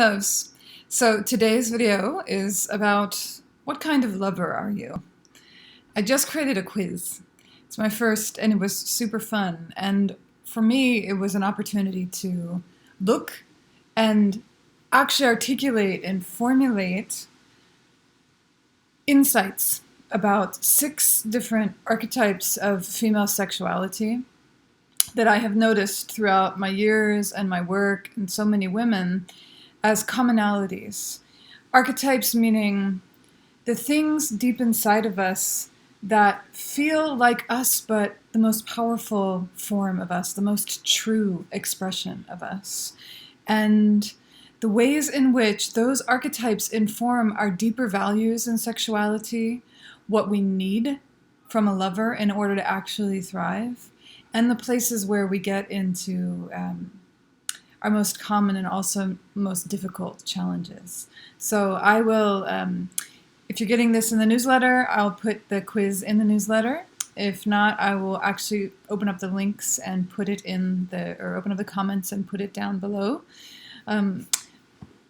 loves. So today's video is about what kind of lover are you? I just created a quiz. It's my first and it was super fun. And for me, it was an opportunity to look and actually articulate and formulate insights about 6 different archetypes of female sexuality that I have noticed throughout my years and my work and so many women as commonalities. Archetypes meaning the things deep inside of us that feel like us, but the most powerful form of us, the most true expression of us. And the ways in which those archetypes inform our deeper values in sexuality, what we need from a lover in order to actually thrive, and the places where we get into our most common and also most difficult challenges. So I will, if you're getting this in the newsletter, I'll put the quiz in the newsletter. If not, I will actually open up the links and put it in or open up the comments and put it down below on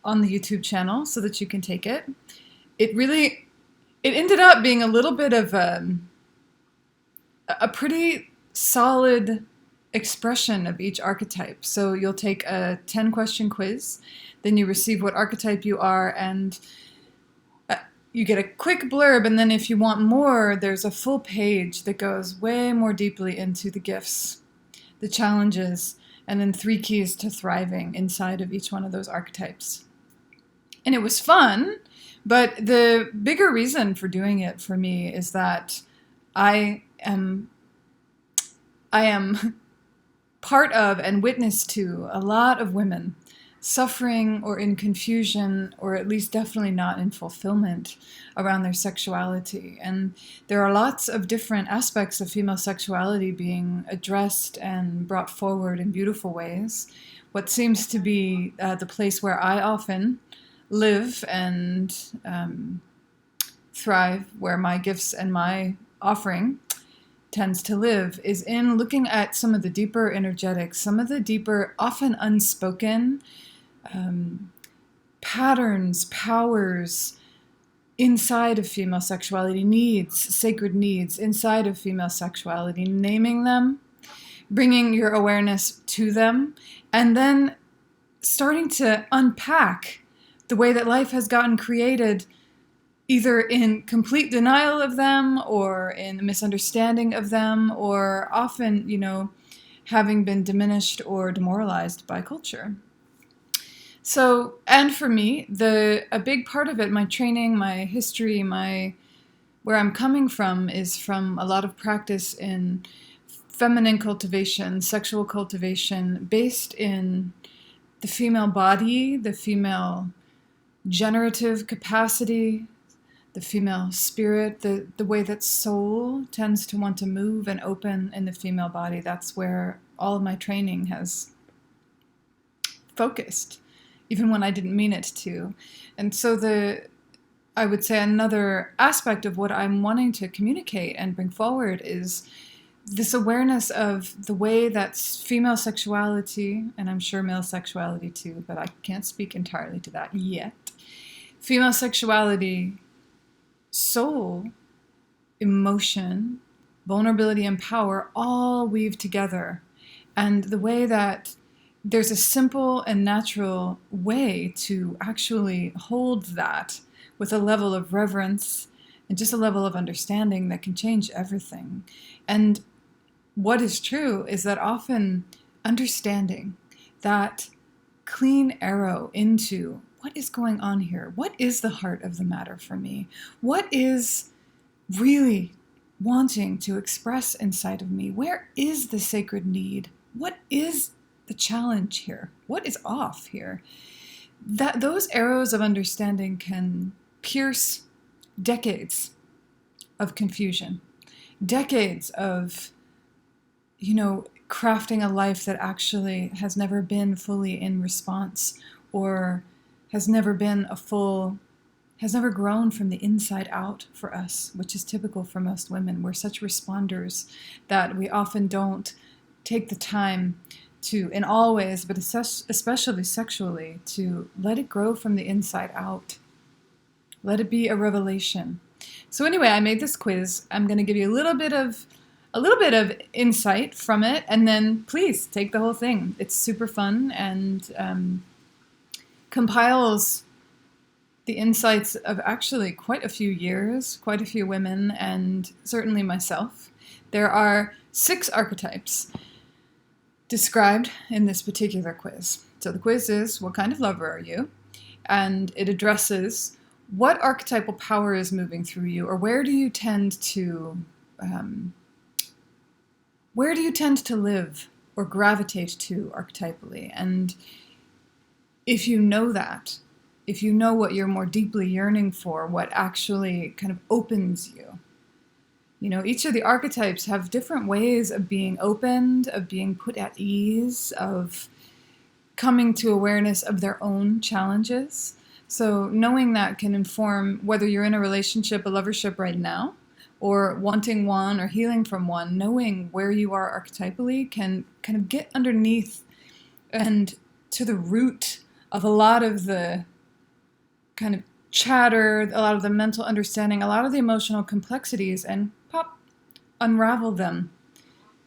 the YouTube channel so that you can take it. It ended up being a little bit of a pretty solid expression of each archetype. So you'll take a 10-question quiz, then you receive what archetype you are, and you get a quick blurb, and then if you want more, there's a full page that goes way more deeply into the gifts, the challenges, and then 3 keys to thriving inside of each one of those archetypes. And it was fun, but the bigger reason for doing it for me is that I am part of and witness to a lot of women suffering or in confusion, or at least definitely not in fulfillment around their sexuality. And there are lots of different aspects of female sexuality being addressed and brought forward in beautiful ways. What seems to be the place where I often live and thrive, where my gifts and my offering tends to live, is in looking at some of the deeper energetics, some of the deeper, often unspoken patterns, powers inside of female sexuality, needs, sacred needs inside of female sexuality, naming them, bringing your awareness to them, and then starting to unpack the way that life has gotten created, either in complete denial of them or in a misunderstanding of them, or often, having been diminished or demoralized by culture. So, and for me, a big part of it, my training, my history, where I'm coming from is from a lot of practice in feminine cultivation, sexual cultivation, based in the female body, the female generative capacity, the female spirit, the way that soul tends to want to move and open in the female body. That's where all of my training has focused, even when I didn't mean it to. And so I would say another aspect of what I'm wanting to communicate and bring forward is this awareness of the way that female sexuality, and I'm sure male sexuality too, but I can't speak entirely to that yet. Female sexuality, soul, emotion, vulnerability, and power all weave together. And the way that there's a simple and natural way to actually hold that with a level of reverence and just a level of understanding that can change everything. And what is true is that often understanding that clean arrow into what is going on here? What is the heart of the matter for me? What is really wanting to express inside of me? Where is the sacred need? What is the challenge here? What is off here? Those arrows of understanding can pierce decades of confusion, decades of, crafting a life that actually has never been fully in response, or has never grown from the inside out for us, which is typical for most women. We're such responders that we often don't take the time to, in all ways, but especially sexually, to let it grow from the inside out. Let it be a revelation. So anyway, I made this quiz. I'm going to give you a little bit of insight from it, and then please take the whole thing. It's super fun and compiles the insights of actually quite a few years, quite a few women, and certainly myself. There are 6 archetypes described in this particular quiz. So the quiz is, what kind of lover are you? And it addresses what archetypal power is moving through you, or where do you tend to live or gravitate to archetypally? And if you know that, if you know what you're more deeply yearning for, what actually kind of opens you. You know, each of the archetypes have different ways of being opened, of being put at ease, of coming to awareness of their own challenges. So knowing that can inform whether you're in a relationship, a lovership right now, or wanting one or healing from one. Knowing where you are archetypally can kind of get underneath and to the root of a lot of the kind of chatter, a lot of the mental understanding, a lot of the emotional complexities, and unravel them,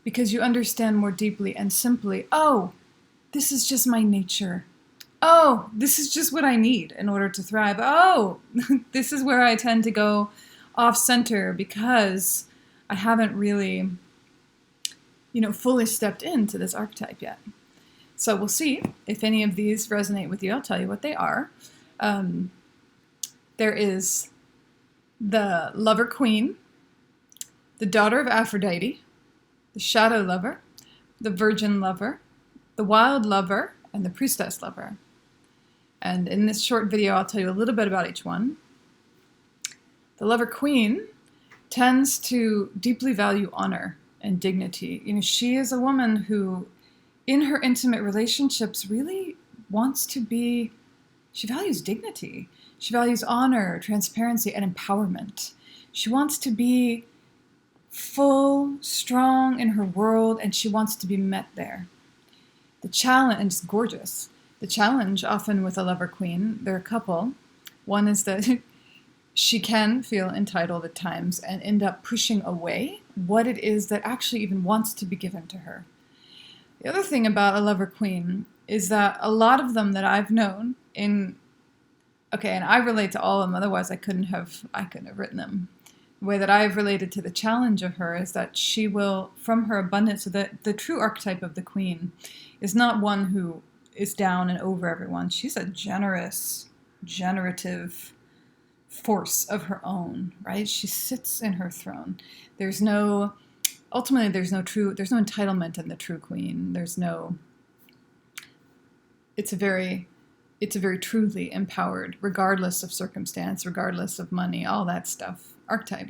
because you understand more deeply and simply, oh, this is just my nature. Oh, this is just what I need in order to thrive. Oh, this is where I tend to go off center because I haven't really, fully stepped into this archetype yet. So we'll see if any of these resonate with you. I'll tell you what they are. There is the lover queen, the daughter of Aphrodite, the shadow lover, the virgin lover, the wild lover, and the priestess lover. And in this short video, I'll tell you a little bit about each one. The lover queen tends to deeply value honor and dignity. She is a woman who, in her intimate relationships, really she values dignity. She values honor, transparency, and empowerment. She wants to be full, strong in her world, and she wants to be met there. The challenge, and it's gorgeous. The challenge often with a lover queen, there are a couple. One is that she can feel entitled at times and end up pushing away what it is that actually even wants to be given to her. The other thing about a lover queen is that a lot of them that I've known and I relate to all of them, otherwise I couldn't have written them. The way that I've related to the challenge of her is that she will, from her abundance, so that the true archetype of the queen is not one who is down and over everyone. She's a generative force of her own, right? She sits in her throne. There's no entitlement in the true queen. It's a very truly empowered, regardless of circumstance, regardless of money, all that stuff, archetype.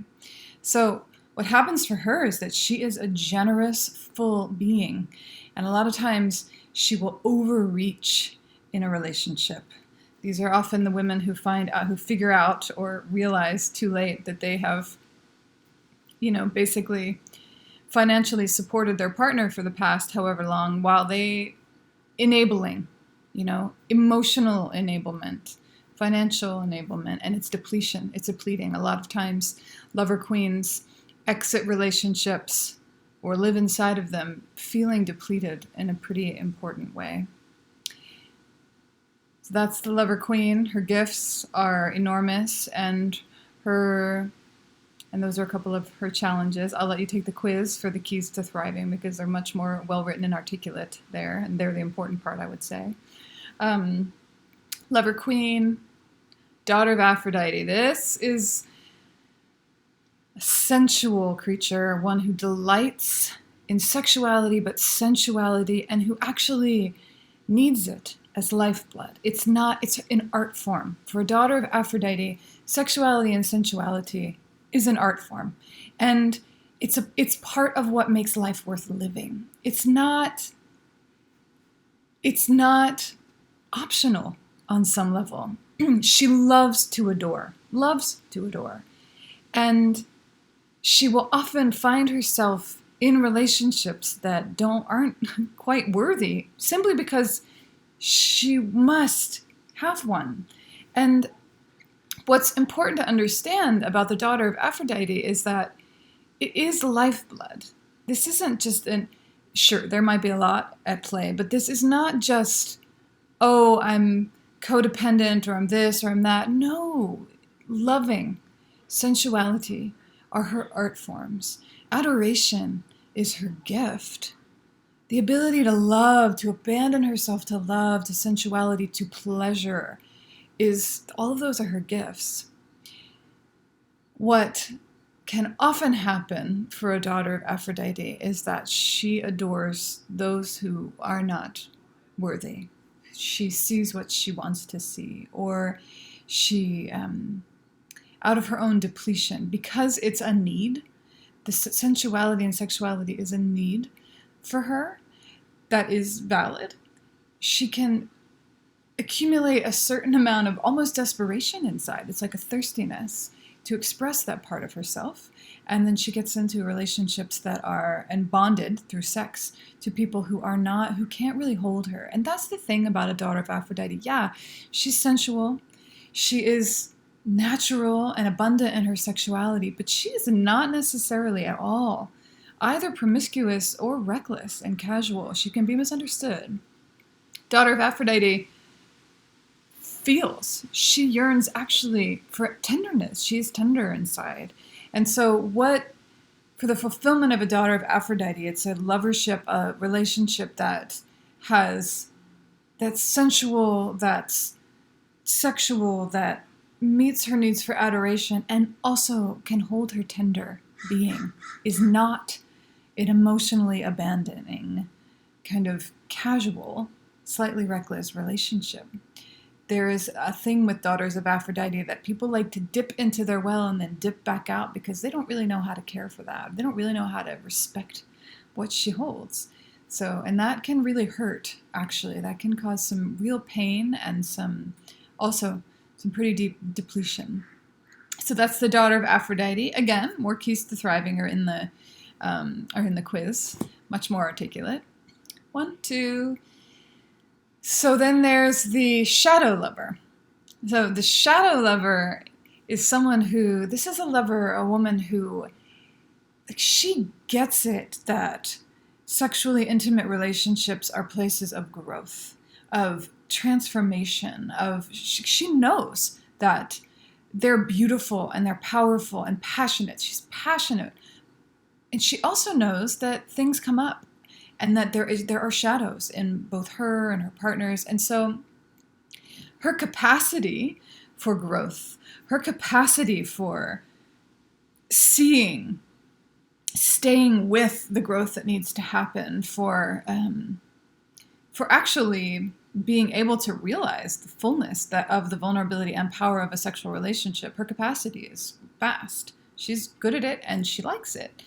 So what happens for her is that she is a generous, full being. And a lot of times she will overreach in a relationship. These are often the women who figure out or realize too late that they have, basically financially supported their partner for the past however long while they enabling, emotional enablement, financial enablement, and it's depletion. It's depleting. A lot of times lover queens exit relationships or live inside of them feeling depleted in a pretty important way. So that's the lover queen. Her gifts are enormous, and those are a couple of her challenges. I'll let you take the quiz for the keys to thriving because they're much more well-written and articulate there, and they're the important part, I would say. Lover queen, daughter of Aphrodite. This is a sensual creature, one who delights in sexuality, but sensuality, and who actually needs it as lifeblood. It's an art form. For a daughter of Aphrodite, sexuality and sensuality is an art form. And it's part of what makes life worth living. It's not optional on some level. She loves to adore. And she will often find herself in relationships that aren't quite worthy, simply because she must have one. And what's important to understand about the daughter of Aphrodite is that it is lifeblood. This isn't just sure, there might be a lot at play, but this is not just, oh, I'm codependent, or I'm this, or I'm that. No, loving, sensuality are her art forms. Adoration is her gift. The ability to love, to abandon herself to love, to sensuality, to pleasure, all of those are her gifts. What can often happen for a daughter of Aphrodite is that she adores those who are not worthy. She sees what she wants to see, or she, out of her own depletion, because it's a need, the sensuality and sexuality is a need for her that is valid. She can accumulate a certain amount of almost desperation inside. It's like a thirstiness to express that part of herself. And then she gets into relationships that are, and bonded through sex to people who can't really hold her. And that's the thing about a daughter of Aphrodite. Yeah, she's sensual. She is natural and abundant in her sexuality, but she is not necessarily at all either promiscuous or reckless and casual. She can be misunderstood. Daughter of Aphrodite she yearns actually for tenderness. She is tender inside. And so for the fulfillment of a daughter of Aphrodite, it's a lovership, a relationship that's sensual, that's sexual, that meets her needs for adoration, and also can hold her tender being, is not an emotionally abandoning, kind of casual, slightly reckless relationship. There is a thing with daughters of Aphrodite that people like to dip into their well and then dip back out because they don't really know how to care for that. They don't really know how to respect what she holds. And that can really hurt, actually. That can cause some real pain and also some pretty deep depletion. So that's the daughter of Aphrodite. Again, more keys to thriving are in the quiz. Much more articulate. 1, 2. So then there's the shadow lover. So the shadow lover is this is a woman who, she gets it that sexually intimate relationships are places of growth, of transformation, she knows that they're beautiful and they're powerful and passionate. She's passionate. And she also knows that things come up, and that there are shadows in both her and her partners. And so her capacity for growth, her capacity for staying with the growth that needs to happen, for actually being able to realize the fullness of the vulnerability and power of a sexual relationship, her capacity is vast. She's good at it and she likes it.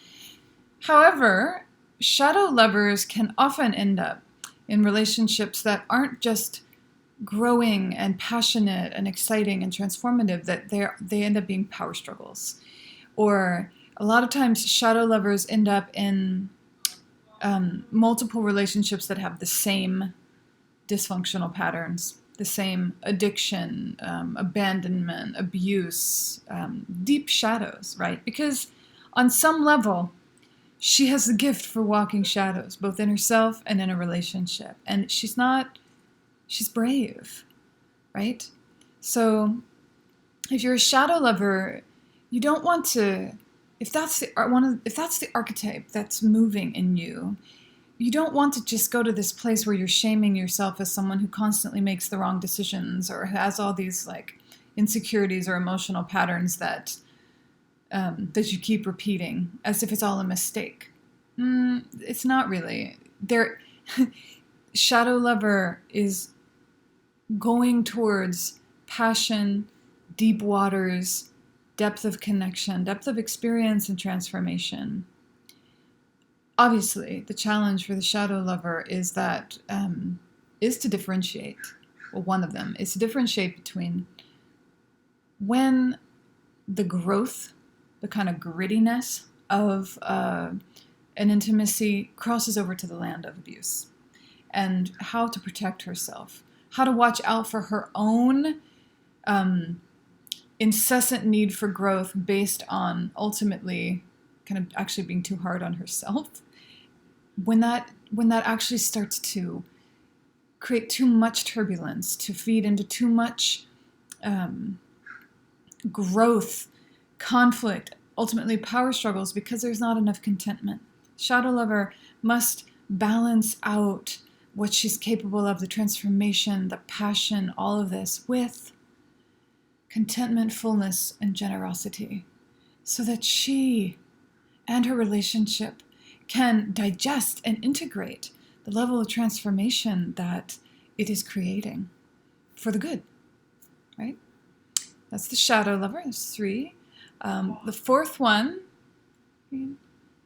However, shadow lovers can often end up in relationships that aren't just growing and passionate and exciting and transformative, that they end up being power struggles. Or a lot of times shadow lovers end up in multiple relationships that have the same dysfunctional patterns, the same addiction, abandonment, abuse, deep shadows, right? Because on some level, she has the gift for walking shadows, both in herself and in a relationship. And she's brave, right? So if you're a shadow lover, you don't want to, if that's the archetype that's moving in you, you don't want to just go to this place where you're shaming yourself as someone who constantly makes the wrong decisions or has all these like insecurities or emotional patterns that you keep repeating as if it's all a mistake. It's not really. Shadow lover is going towards passion, deep waters, depth of connection, depth of experience and transformation. Obviously, the challenge for the shadow lover is to differentiate. Well, one of them is to differentiate between when the growth, the kind of grittiness of and intimacy crosses over to the land of abuse, and how to protect herself, how to watch out for her own incessant need for growth based on ultimately kind of actually being too hard on herself. When that actually starts to create too much turbulence, to feed into too much growth, conflict, ultimately power struggles, because there's not enough contentment. Shadow lover must balance out what she's capable of, the transformation, the passion, all of this, with contentment, fullness, and generosity, so that she and her relationship can digest and integrate the level of transformation that it is creating for the good, right? That's the shadow lover. There's 3. The 4th one, the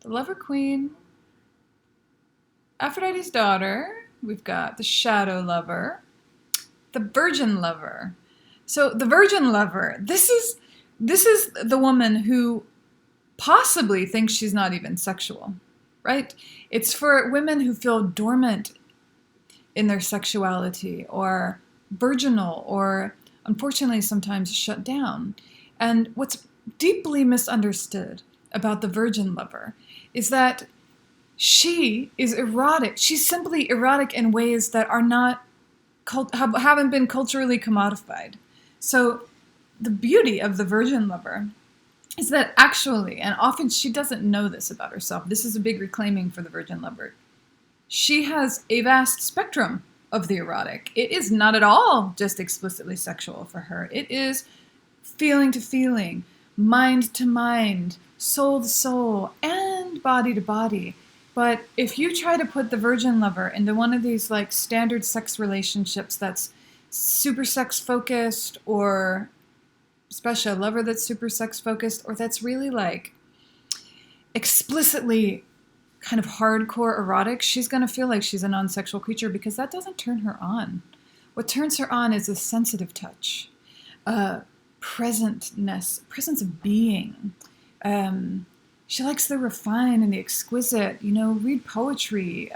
lover queen, Aphrodite's daughter. We've got the shadow lover, the virgin lover. So the virgin lover, this is the woman who possibly thinks she's not even sexual, right? It's for women who feel dormant in their sexuality, or virginal, or unfortunately sometimes shut down. And what's deeply misunderstood about the virgin lover is that she is erotic. She's simply erotic in ways that are not haven't been culturally commodified. So the beauty of the virgin lover is that actually, and often she doesn't know this about herself, this is a big reclaiming for the virgin lover, she has a vast spectrum of the erotic. It is not at all just explicitly sexual for her. It is feeling to feeling, mind to mind, soul to soul, and body to body. But if you try to put the virgin lover into one of these like standard sex relationships that's super sex focused, or especially a lover that's super sex focused, or that's really like explicitly kind of hardcore erotic, she's going to feel like she's a non-sexual creature, because that doesn't turn her on. What turns her on is a sensitive touch, presence of being. She likes the refined and the exquisite, read poetry,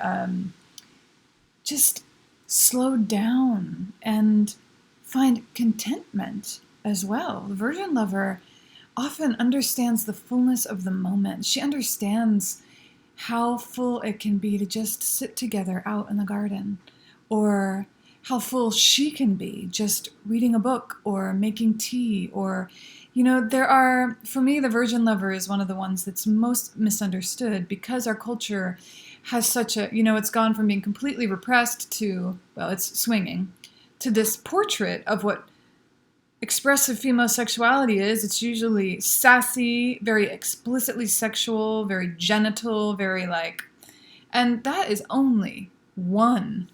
just slow down and find contentment as well. The virgin lover often understands the fullness of the moment. She understands how full it can be to just sit together out in the garden, or how full she can be just reading a book or making tea, or, for me, the virgin lover is one of the ones that's most misunderstood, because our culture has such a, it's gone from being completely repressed to, well, it's swinging, to this portrait of what expressive female sexuality is. It's usually sassy, very explicitly sexual, very genital, very and that is only one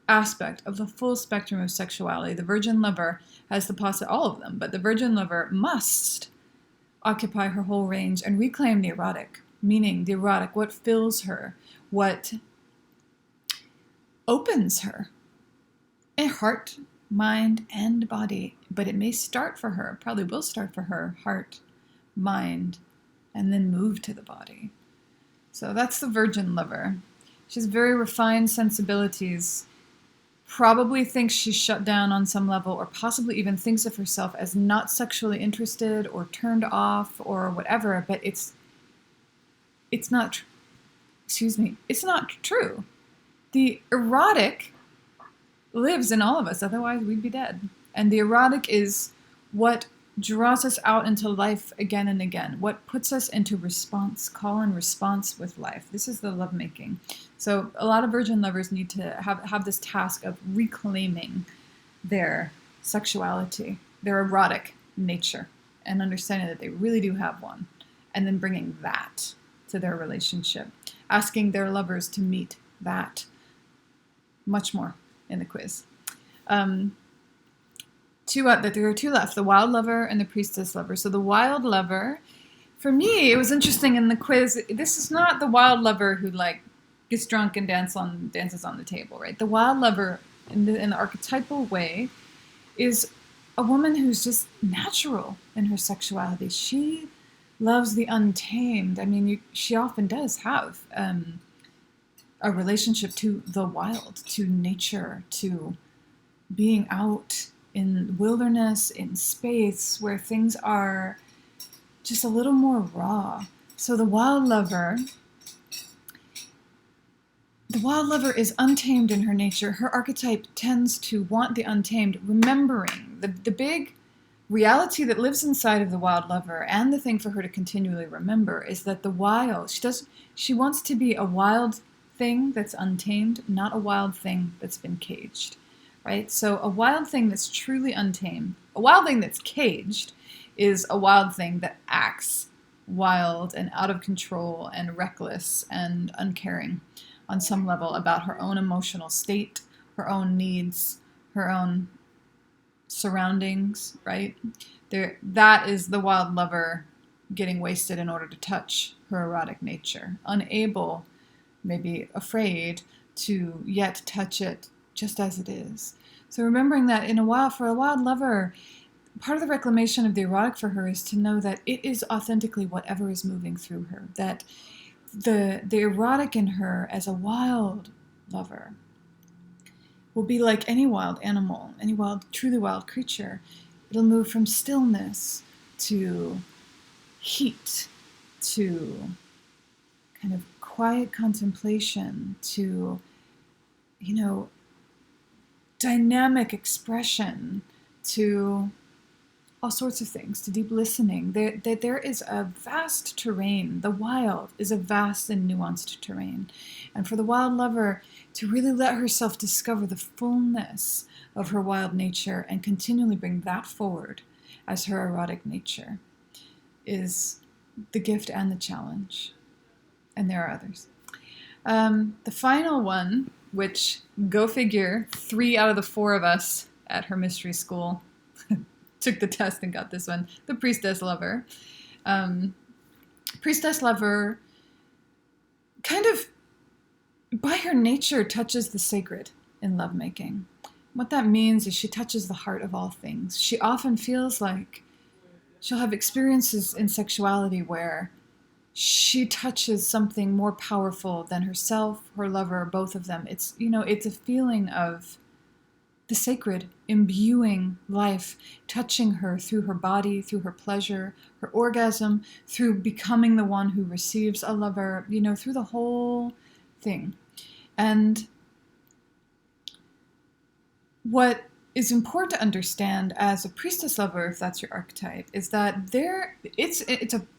aspect of the full spectrum of sexuality. The virgin lover has all of them, but the virgin lover must occupy her whole range and reclaim the erotic, meaning the erotic, what fills her, what opens her, a heart, mind, and body. But it may start for her, probably will start for her, heart, mind, and then move to the body. So that's the virgin lover. She has very refined sensibilities, probably thinks she's shut down on some level, or possibly even thinks of herself as not sexually interested or turned off or whatever, but it's not true. The erotic lives in all of us, otherwise we'd be dead. And the erotic is what draws us out into life again and again, what puts us into call and response with life. This is the lovemaking. So a lot of virgin lovers need to have this task of reclaiming their sexuality, their erotic nature, and understanding that they really do have one, and then bringing that to their relationship, asking their lovers to meet that much more in the quiz. There are 2 left, the wild lover and the priestess lover. So the wild lover, for me, it was interesting in the quiz. This is not the wild lover who gets drunk and dances on the table, right? The wild lover, in the archetypal way, is a woman who's just natural in her sexuality. She loves the untamed. I mean, she often does have a relationship to the wild, to nature, to being out in wilderness, in space, where things are just a little more raw. So the wild lover is untamed in her nature. Her archetype tends to want the untamed, remembering the big reality that lives inside of the wild lover, and the thing for her to continually remember is that the wild, she wants to be a wild thing that's untamed, not a wild thing that's been caged, right? So a wild thing that's truly untamed, a wild thing that's caged, is a wild thing that acts wild and out of control and reckless and uncaring on some level about her own emotional state, her own needs, her own surroundings, right? That is the wild lover getting wasted in order to touch her erotic nature, unable, maybe afraid, to yet touch it just as it is. So remembering that for a wild lover, part of the reclamation of the erotic for her is to know that it is authentically whatever is moving through her, that the erotic in her as a wild lover will be like any wild animal, any truly wild creature. It'll move from stillness to heat, to kind of quiet contemplation, to, dynamic expression, to all sorts of things, to deep listening. There is a vast terrain. The wild is a vast and nuanced terrain. And for the wild lover to really let herself discover the fullness of her wild nature and continually bring that forward as her erotic nature is the gift and the challenge. And there are others. The final one, which, go figure, 3 out of the 4 of us at her mystery school took the test and got this one, the priestess lover. Priestess lover kind of, by her nature, touches the sacred in lovemaking. What that means is she touches the heart of all things. She often feels like she'll have experiences in sexuality where she touches something more powerful than herself, her lover, both of them. It's a feeling of the sacred imbuing life, touching her through her body, through her pleasure, her orgasm, through becoming the one who receives a lover, through the whole thing. And what is important to understand as a priestess lover, if that's your archetype, is that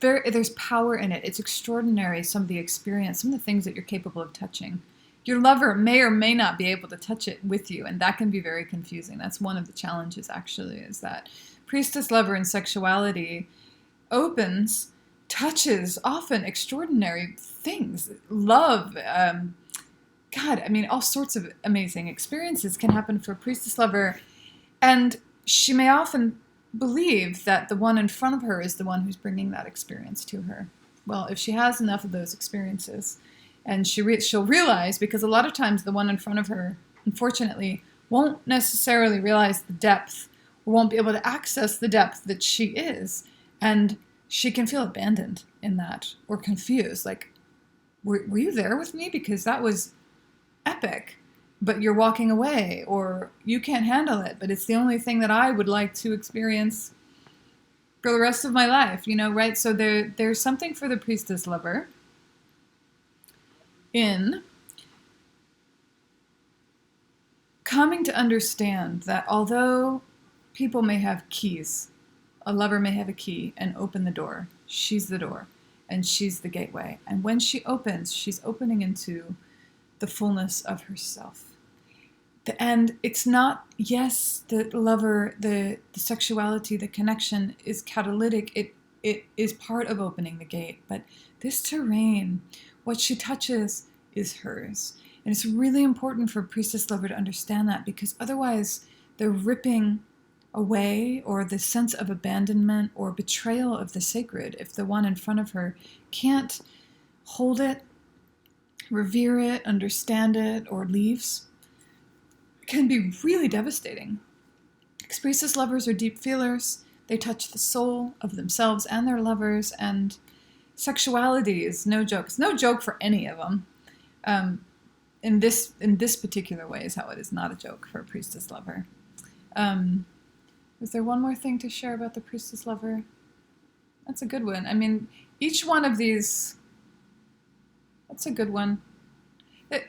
there's power in it. It's extraordinary, some of the experience, some of the things that you're capable of touching. Your lover may or may not be able to touch it with you, and that can be very confusing. That's one of the challenges, actually, is that priestess lover in sexuality touches often extraordinary things. Love, all sorts of amazing experiences can happen for a priestess lover, and she may often believe that the one in front of her is the one who's bringing that experience to her. Well, if she has enough of those experiences, and she'll realize, because a lot of times the one in front of her, unfortunately, won't necessarily realize the depth, or won't be able to access the depth that she is, and she can feel abandoned in that, or confused, like, were you there with me? Because that was epic, but you're walking away, or you can't handle it, but it's the only thing that I would like to experience for the rest of my life, right? So there's something for the priestess lover in coming to understand that although people may have keys, a lover may have a key and open the door, she's the door, and she's the gateway. And when she opens, she's opening into the fullness of herself. And it's not, yes, the lover, the sexuality, the connection is catalytic. It is part of opening the gate. But this terrain, what she touches is hers. And it's really important for a priestess lover to understand that, because otherwise the ripping away, or the sense of abandonment or betrayal of the sacred, if the one in front of her can't hold it, revere it, understand it, or leaves, can be really devastating. Because priestess lovers are deep feelers. They touch the soul of themselves and their lovers, and sexuality is no joke. It's no joke for any of them. In this particular way is how it is not a joke for a priestess lover. Is there one more thing to share about the priestess lover? That's a good one. I mean, each one of these, that's a good one.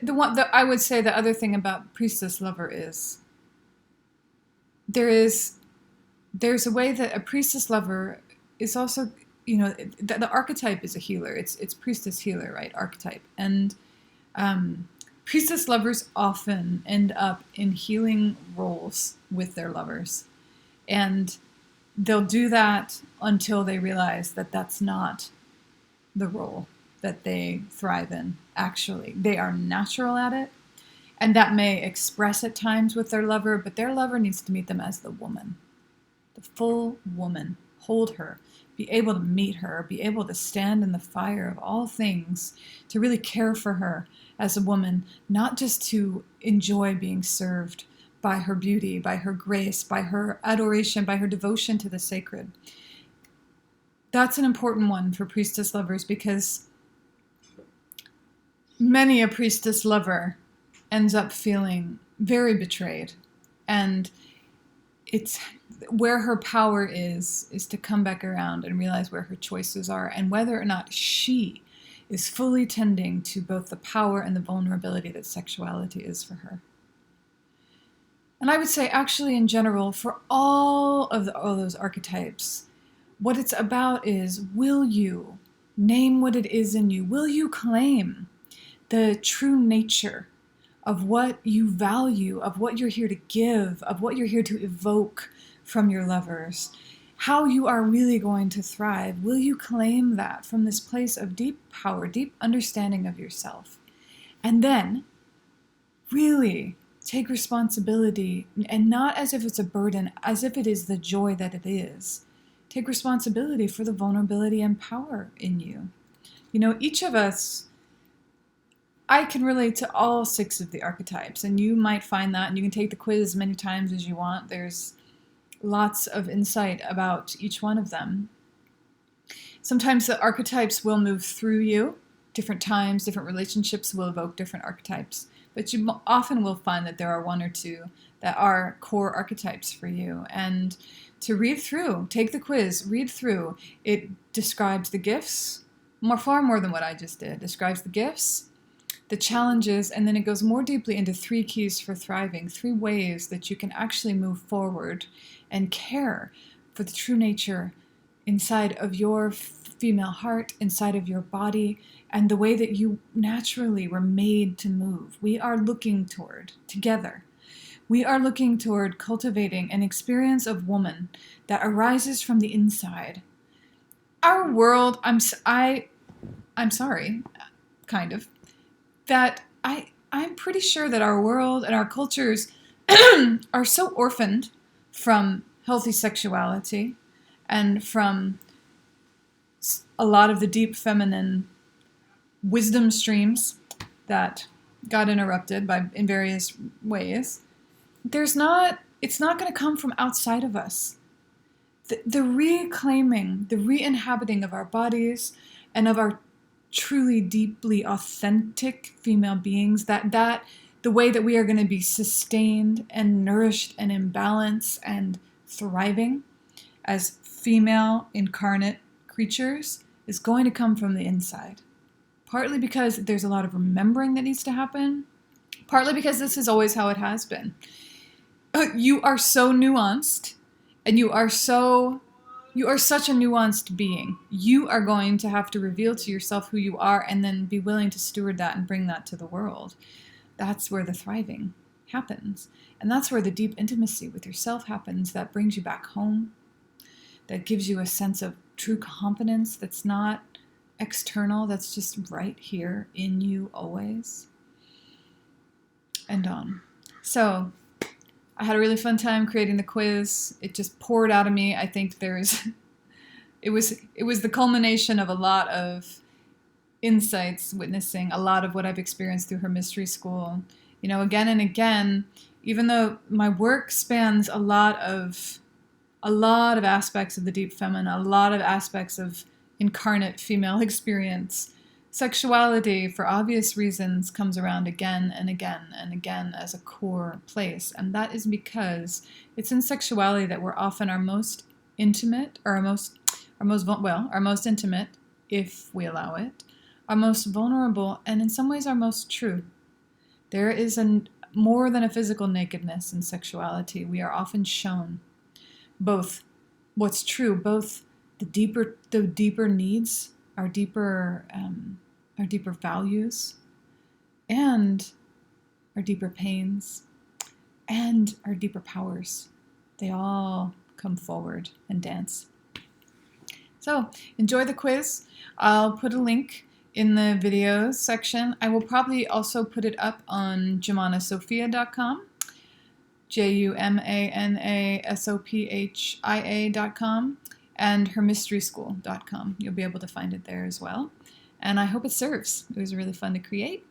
The one that I would say the other thing about priestess lover is there's a way that a priestess lover is also, the archetype is a healer. It's priestess healer, right? Archetype. And priestess lovers often end up in healing roles with their lovers. And they'll do that until they realize that that's not the role that they thrive in, actually. They are natural at it, and that may express at times with their lover, but their lover needs to meet them as the woman, the full woman. Hold her, be able to meet her, be able to stand in the fire of all things, to really care for her as a woman, not just to enjoy being served by her beauty, by her grace, by her adoration, by her devotion to the sacred. That's an important one for priestess lovers, because many a priestess lover ends up feeling very betrayed. And it's where her power is to come back around and realize where her choices are, and whether or not she is fully tending to both the power and the vulnerability that sexuality is for her. And I would say, actually, in general, for all those archetypes, what it's about is, will you name what it is in you? Will you claim the true nature of what you value, of what you're here to give, of what you're here to evoke from your lovers? How you are really going to thrive? Will you claim that from this place of deep power, deep understanding of yourself? And then really take responsibility, and not as if it's a burden, as if it is the joy that it is. Take responsibility for the vulnerability and power in you. Each of us, I can relate to all 6 of the archetypes, and you might find that, and you can take the quiz as many times as you want. There's lots of insight about each one of them. Sometimes the archetypes will move through you. Different times, different relationships will evoke different archetypes. But you often will find that there are 1 or 2 that are core archetypes for you. And to read through, take the quiz, read through. It describes the gifts, far more than what I just did. It describes the gifts, the challenges, and then it goes more deeply into 3 keys for thriving, 3 ways that you can actually move forward and care for the true nature inside of your female heart, inside of your body, and the way that you naturally were made to move. We are looking toward, together, we are looking toward cultivating an experience of woman that arises from the inside. Our world, I'm sorry, kind of, that I'm pretty sure that our world and our cultures are so orphaned from healthy sexuality and from a lot of the deep feminine wisdom streams that got interrupted in various ways. It's not going to come from outside of us. The reclaiming, the re-inhabiting of our bodies and of our truly deeply authentic female beings, that the way that we are going to be sustained and nourished and in balance and thriving as female incarnate creatures is going to come from the inside. Partly because there's a lot of remembering that needs to happen, partly because this is always how it has been. You are so nuanced, and you are such a nuanced being. You are going to have to reveal to yourself who you are, and then be willing to steward that and bring that to the world. That's where the thriving happens. And that's where the deep intimacy with yourself happens, that brings you back home, that gives you a sense of true confidence that's not external, that's just right here in you always. And on. So I had a really fun time creating the quiz. It just poured out of me. I think it was the culmination of a lot of insights, witnessing a lot of what I've experienced through her mystery school. Again and again, even though my work spans a lot of a lot of aspects of the deep feminine, a lot of aspects of incarnate female experience. Sexuality, for obvious reasons, comes around again and again and again as a core place. And that is because it's in sexuality that we're often our most intimate, or our most intimate, if we allow it, our most vulnerable, and in some ways our most true. There is more than a physical nakedness in sexuality. We are often shown both what's true, both the deeper needs, our deeper values, and our deeper pains, and our deeper powers. They all come forward and dance. So enjoy the quiz. I'll put a link in the videos section. I will probably also put it up on JumanaSophia.com, JumanaSophia.com, and hermysteryschool.com. You'll be able to find it there as well. And I hope it serves. It was really fun to create.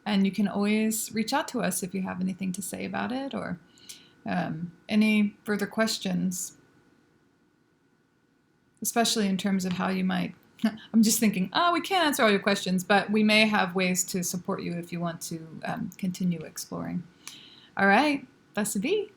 And you can always reach out to us if you have anything to say about it, or any further questions, especially in terms of how you might. I'm just thinking, we can't answer all your questions, but we may have ways to support you if you want to continue exploring. All right, blessed be.